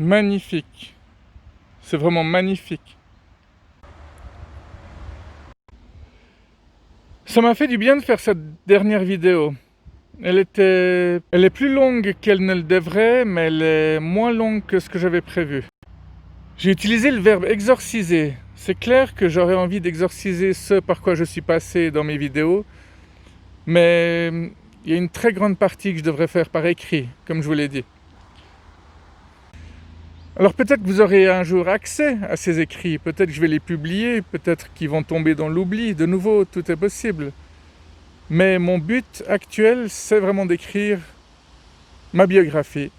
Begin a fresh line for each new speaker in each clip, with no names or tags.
magnifique. C'est vraiment magnifique. Ça m'a fait du bien de faire cette dernière vidéo. Elle est plus longue qu'elle ne le devrait, mais elle est moins longue que ce que j'avais prévu. J'ai utilisé le verbe exorciser. C'est clair que j'aurais envie d'exorciser ce par quoi je suis passé dans mes vidéos, mais il y a une très grande partie que je devrais faire par écrit, comme je vous l'ai dit. Alors peut-être que vous aurez un jour accès à ces écrits, peut-être que je vais les publier, peut-être qu'ils vont tomber dans l'oubli, de nouveau, tout est possible. Mais mon but actuel, c'est vraiment d'écrire ma biographie.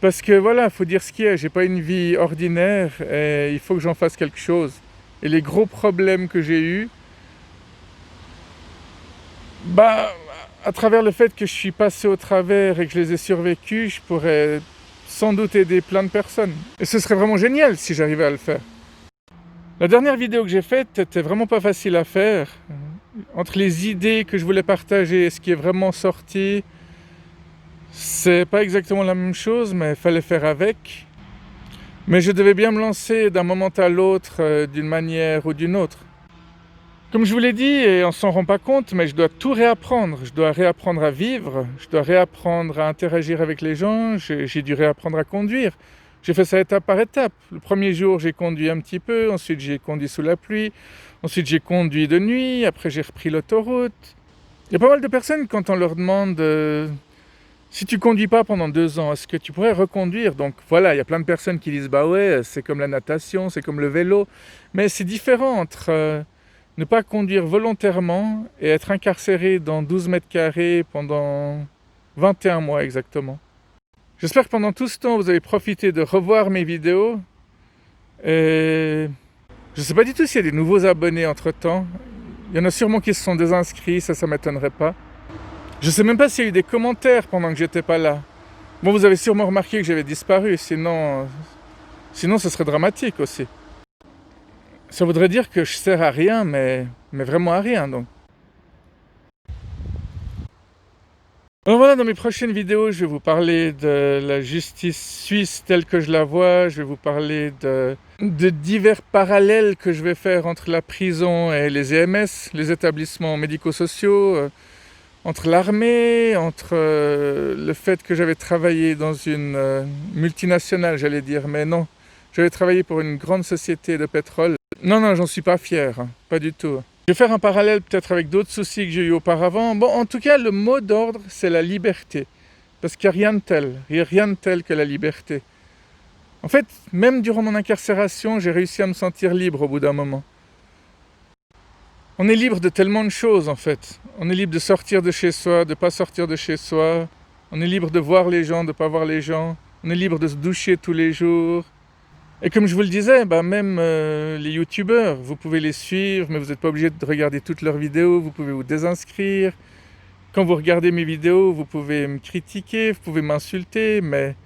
Parce que voilà, il faut dire ce qui est, j'ai pas une vie ordinaire et il faut que j'en fasse quelque chose. Et les gros problèmes que j'ai eus, à travers le fait que je suis passé au travers et que je les ai survécus, je pourrais sans doute aider plein de personnes. Et ce serait vraiment génial si j'arrivais à le faire. La dernière vidéo que j'ai faite était vraiment pas facile à faire. Entre les idées que je voulais partager et ce qui est vraiment sorti, c'est pas exactement la même chose, mais il fallait faire avec. Mais je devais bien me lancer d'un moment à l'autre, d'une manière ou d'une autre. Comme je vous l'ai dit, et on s'en rend pas compte, mais je dois tout réapprendre. Je dois réapprendre à vivre, je dois réapprendre à interagir avec les gens, j'ai dû réapprendre à conduire. J'ai fait ça étape par étape. Le premier jour, j'ai conduit un petit peu, ensuite j'ai conduit sous la pluie, ensuite j'ai conduit de nuit, après j'ai repris l'autoroute. Il y a pas mal de personnes, quand on leur demande si tu conduis pas pendant 2 ans, est-ce que tu pourrais reconduire? Donc voilà, il y a plein de personnes qui disent bah ouais, c'est comme la natation, c'est comme le vélo, mais c'est différent entre ne pas conduire volontairement et être incarcéré dans 12 mètres carrés pendant 21 mois exactement. J'espère que pendant tout ce temps, vous avez profité de revoir mes vidéos. Et je ne sais pas du tout s'il y a des nouveaux abonnés entre-temps. Il y en a sûrement qui se sont désinscrits, ça m'étonnerait pas. Je ne sais même pas s'il y a eu des commentaires pendant que j'étais pas là. Bon, vous avez sûrement remarqué que j'avais disparu, sinon ce serait dramatique aussi. Ça voudrait dire que je sers à rien, mais vraiment à rien donc. Alors voilà, dans mes prochaines vidéos, je vais vous parler de la justice suisse telle que je la vois, je vais vous parler de divers parallèles que je vais faire entre la prison et les EMS, les établissements médico-sociaux, entre l'armée, entre le fait que j'avais travaillé dans une multinationale, j'allais dire, mais non, j'avais travaillé pour une grande société de pétrole. Non, j'en suis pas fier, pas du tout. Je vais faire un parallèle peut-être avec d'autres soucis que j'ai eu auparavant. Bon, en tout cas, le mot d'ordre, c'est la liberté. Parce qu'il n'y a rien de tel que la liberté. En fait, même durant mon incarcération, j'ai réussi à me sentir libre au bout d'un moment. On est libre de tellement de choses, en fait. On est libre de sortir de chez soi, de ne pas sortir de chez soi. On est libre de voir les gens, de ne pas voir les gens. On est libre de se doucher tous les jours. Et comme je vous le disais, même les youtubeurs, vous pouvez les suivre, mais vous n'êtes pas obligé de regarder toutes leurs vidéos, vous pouvez vous désinscrire. Quand vous regardez mes vidéos, vous pouvez me critiquer, vous pouvez m'insulter, mais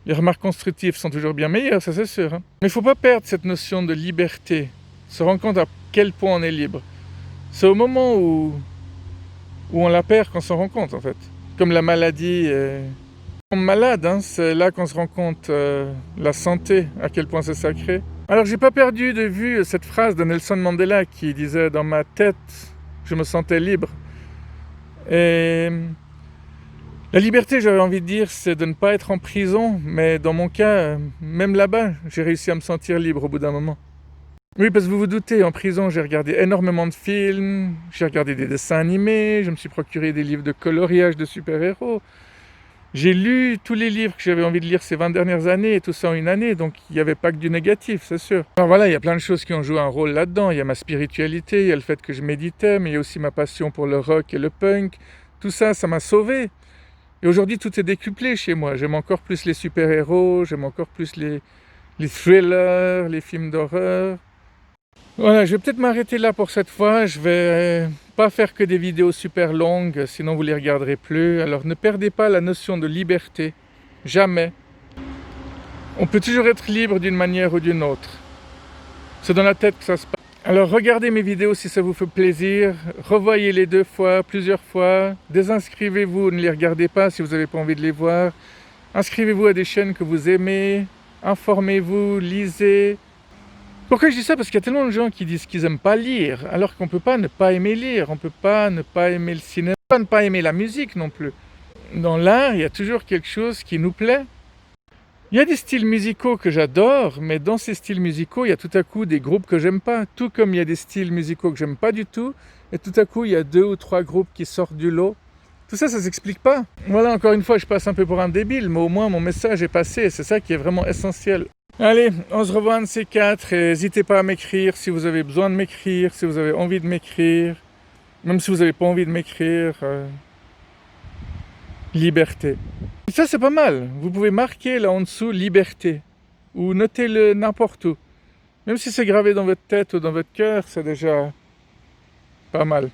les remarques constructives sont toujours bien meilleures, ça c'est sûr. Mais il ne faut pas perdre cette notion de liberté, se rendre compte à quel point on est libre. C'est au moment où on la perd qu'on s'en rend compte en fait. Comme la maladie... malade, c'est là qu'on se rend compte la santé, à quel point c'est sacré. Alors j'ai pas perdu de vue cette phrase de Nelson Mandela qui disait dans ma tête, je me sentais libre. Et la liberté, j'avais envie de dire, c'est de ne pas être en prison, mais dans mon cas, même là-bas, j'ai réussi à me sentir libre au bout d'un moment. Oui, parce que vous vous doutez, en prison, j'ai regardé énormément de films, j'ai regardé des dessins animés, je me suis procuré des livres de coloriage de super-héros. J'ai lu tous les livres que j'avais envie de lire ces 20 dernières années, et tout ça en une année, donc il n'y avait pas que du négatif, c'est sûr. Alors voilà, il y a plein de choses qui ont joué un rôle là-dedans. Il y a ma spiritualité, il y a le fait que je méditais, mais il y a aussi ma passion pour le rock et le punk. Tout ça, ça m'a sauvé. Et aujourd'hui, tout est décuplé chez moi. J'aime encore plus les super-héros, j'aime encore plus les thrillers, les films d'horreur. Voilà, je vais peut-être m'arrêter là pour cette fois. Je vais pas faire que des vidéos super longues, sinon vous les regarderez plus. Alors ne perdez pas la notion de liberté. Jamais. On peut toujours être libre d'une manière ou d'une autre. C'est dans la tête que ça se passe. Alors regardez mes vidéos si ça vous fait plaisir. Revoyez-les 2 fois, plusieurs fois. Désinscrivez-vous, ne les regardez pas si vous n'avez pas envie de les voir. Inscrivez-vous à des chaînes que vous aimez, informez-vous, lisez. Pourquoi je dis ça? Parce qu'il y a tellement de gens qui disent qu'ils n'aiment pas lire, alors qu'on ne peut pas ne pas aimer lire, on ne peut pas ne pas aimer le cinéma, ne pas aimer la musique non plus. Dans l'art, il y a toujours quelque chose qui nous plaît. Il y a des styles musicaux que j'adore, mais dans ces styles musicaux, il y a tout à coup des groupes que j'aime pas. Tout comme il y a des styles musicaux que j'aime pas du tout, et tout à coup, il y a 2 ou 3 groupes qui sortent du lot. Tout ça, ça s'explique pas. Voilà, encore une fois, je passe un peu pour un débile, mais au moins mon message est passé, et c'est ça qui est vraiment essentiel. Allez, on se revoit un de ces quatre, et n'hésitez pas à m'écrire si vous avez besoin de m'écrire, si vous avez envie de m'écrire, même si vous n'avez pas envie de m'écrire. Liberté. Ça, c'est pas mal. Vous pouvez marquer là en dessous liberté, ou notez-le n'importe où. Même si c'est gravé dans votre tête ou dans votre cœur, c'est déjà pas mal.